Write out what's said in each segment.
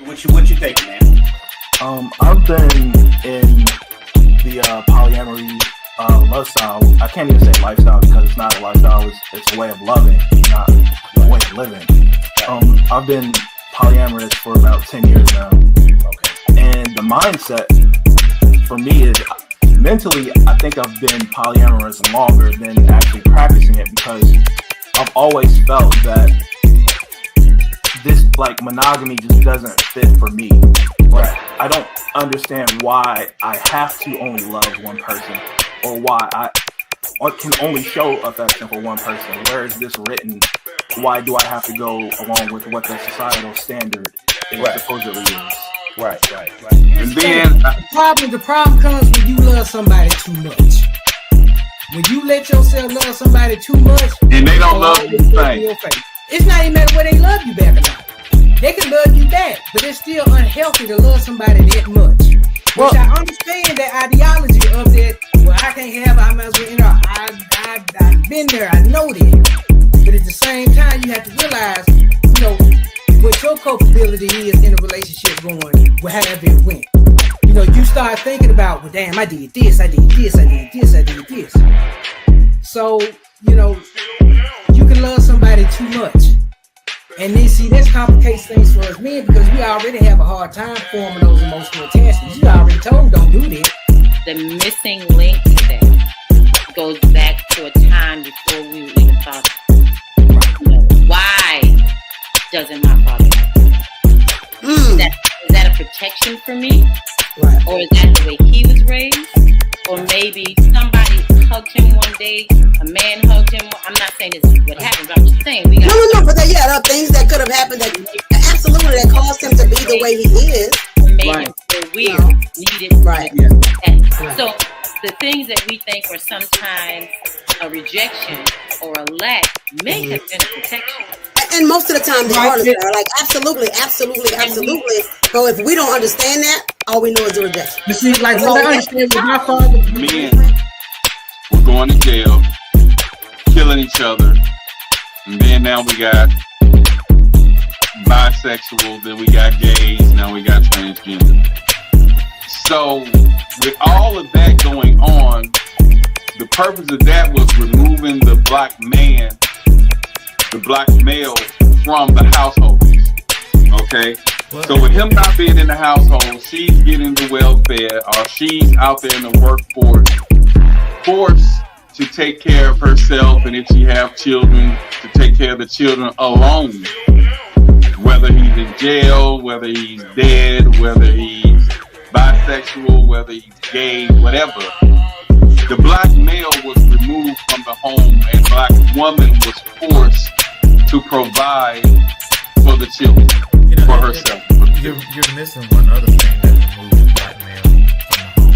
What you think, man? I've been in the polyamory lifestyle. I can't even say lifestyle because it's not a lifestyle. It's a way of loving, not a way of living. I've been polyamorous for about 10 years now. Okay. And the mindset for me is mentally, I think I've been polyamorous longer than actually practicing it because I've always felt that this like monogamy just doesn't fit for me. Right. I don't understand why I have to only love one person or why I can only show affection for one person. Where is this written? Why do I have to go along with what the societal standard supposedly is? Right. And then the problem comes when you love somebody too much. When you let yourself love somebody too much, and they don't love you the same. It's not even matter whether they love you back or not. They can love you back, but it's still unhealthy to love somebody that much. Which I understand that ideology of that. Well, I can't have. I might as well. I've been there. I know that. But at the same time, you have to realize, what your culpability is in a relationship going, however it went. You start thinking about, well, damn, I did this. So, you can love somebody too much. And then, see, this complicates things for us men because we already have a hard time forming those emotional attachments. You already told don't do this. The missing link to that goes back to a time before we were even thought. Why doesn't my father like me? Is that a protection for me? Right. Or is that the way he was raised? Or maybe somebody hugged him one day, a man hugged him. I'm not saying this is what happened, but I'm just saying we got No, but there are things that could have happened that absolutely that caused him to be the way he is. Made him feel weird, needed. Right. So the things that we think are sometimes a rejection or a lack may have been a protection. And most of the time they are like absolutely. So if we don't understand that, all we know is the rejection. You see, like what I understand with my father. Men were going to jail, killing each other, and then now we got bisexual, then we got gays, now we got transgender. So with all of that going on, the purpose of that was removing the black man, the black male from the household. Okay? So with him not being in the household, she's getting the welfare, or she's out there in the workforce, forced to take care of herself, and if she have children, to take care of the children alone. Whether he's in jail, whether he's dead, whether he's bisexual, whether he's gay, whatever. The black male was removed from the home, and black woman was forced to provide for the children, for herself. You're missing one other thing that removes the black male from the home.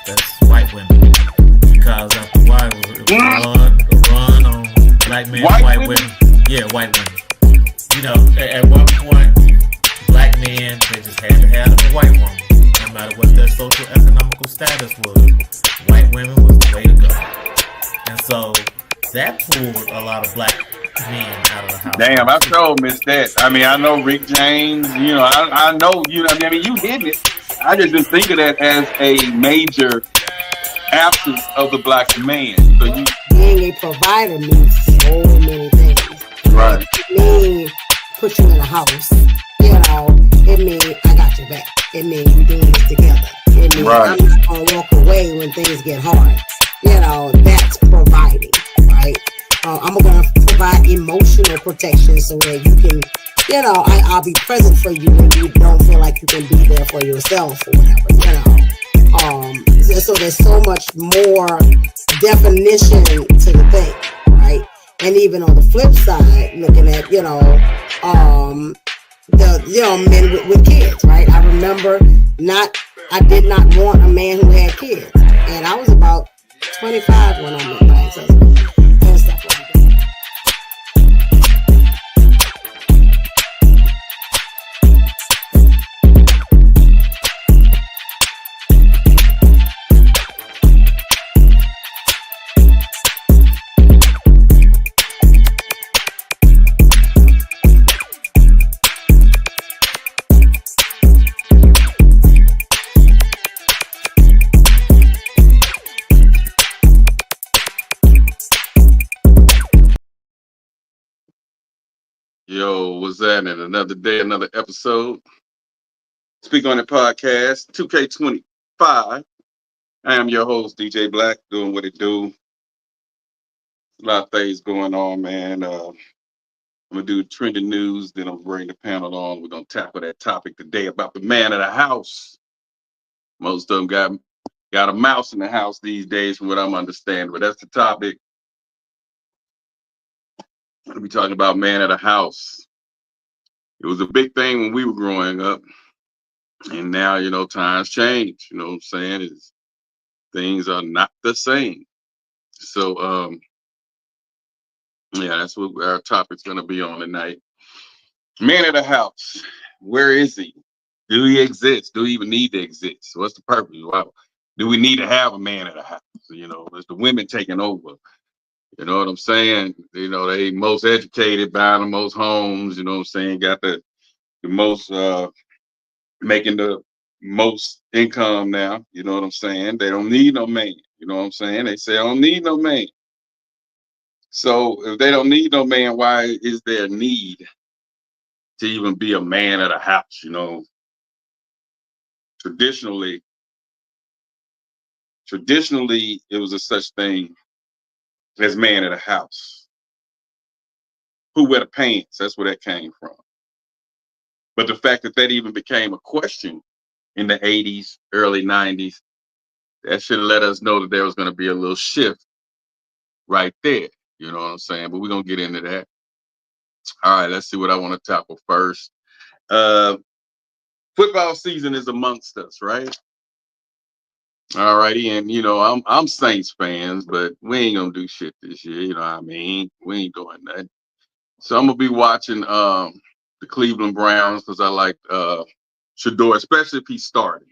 That's white women. Because after a while, it was run on black men, white women. Yeah, white women. At one point, black men, they just had to have a white woman. No matter what their social economical status was, white women was the way to go. And so that pulled a lot of black men out of the house. Damn, I sure missed that. I mean, I know Rick James, I know, you did it. I just didn't think of that as a major absence of the black man. So being a provider means so many things. Right. It means put you in a house. It means I got your back. It means we're doing this together. It means I'm not gonna walk away when things get hard. That's providing, right? I'm gonna provide emotional protection so that you can, I'll be present for you when you don't feel like you can be there for yourself or whatever, so there's so much more definition to the thing, right? And even on the flip side, looking at, the men with kids, right? I remember I did not want a man who had kids. And I was about 25 when I met my ex-husband and stuff like that. Yo, what's that? And another day, another episode. Speak on It podcast, 2K25. I am your host, DJ Black, doing what it do. A lot of things going on, man. I'm gonna do trending news, then I'm gonna bring the panel on. We're gonna tackle that topic today about the man of the house. Most of them got a mouse in the house these days, from what I'm understanding. But that's the topic. I'm gonna be talking about man of the house. It was a big thing when we were growing up. And now, times change. You know what I'm saying? Things are not the same. So, yeah, that's what our topic's going to be on tonight. Man of the house, where is he? Do he exist? Do he even need to exist? What's the purpose? Wow. Do we need to have a man of the house? Is the women taking over? You know what I'm saying? They most educated, buying the most homes, you know what I'm saying? Got the most, making the most income now, you know what I'm saying? They don't need no man, you know what I'm saying? They say I don't need no man. So if they don't need no man, why is there a need to even be a man of the house? Traditionally, it was a such thing as man of the house. Who wear the pants? That's where that came from. But the fact that even became a question in the 80s, early 90s, that should have let us know that there was going to be a little shift right there. You know what I'm saying? But we're going to get into that. All right, let's see what I want to tackle first. Football season is amongst us, right? All righty, and I'm Saints fans, but we ain't gonna do shit this year. You know what I mean? We ain't doing that. So I'm gonna be watching the Cleveland Browns because I like Shedeur, especially if he's starting.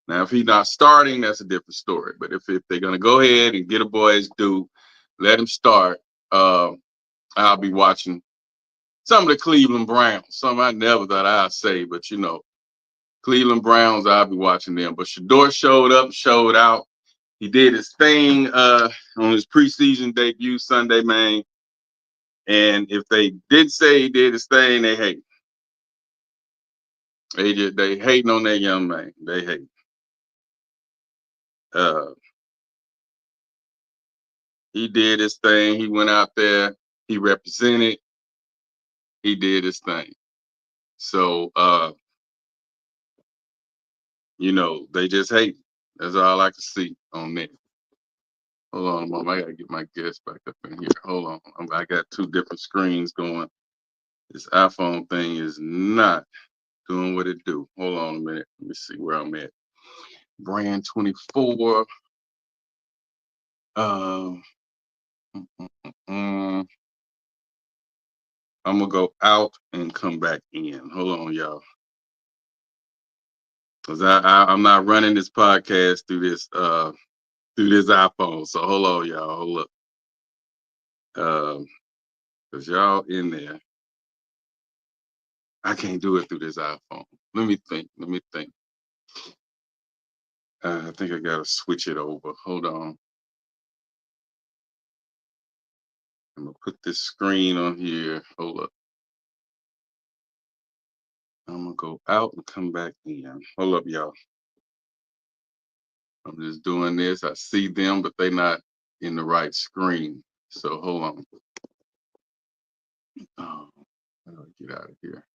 Now, if he's not starting, that's a different story. But if they're gonna go ahead and get a boy his due, let him start. I'll be watching some of the Cleveland Browns. Some I never thought I'd say, but Cleveland Browns, I'll be watching them. But Shedeur showed up, showed out. He did his thing on his preseason debut Sunday, man. And if they did say he did his thing, they hate. They hating on that young man. They hate. He did his thing. He went out there. He represented. He did his thing. So, they just hate. That's all I can see on that. Hold on a moment. I got to get my guest back up in here. Hold on. I got two different screens going. This iPhone thing is not doing what it do. Hold on a minute. Let me see where I'm at. Brand 24. I'm gonna go out and come back in. Hold on, y'all. Cause I'm not running this podcast through this iPhone. So hold on, y'all. Hold up. Cause y'all in there. I can't do it through this iPhone. Let me think. I think I gotta switch it over. Hold on. I'm gonna put this screen on here. Hold up. I'm gonna go out and come back in. Hold up, y'all. I'm just doing this. I see them, but they're not in the right screen. So hold on. Oh, how do I get out of here?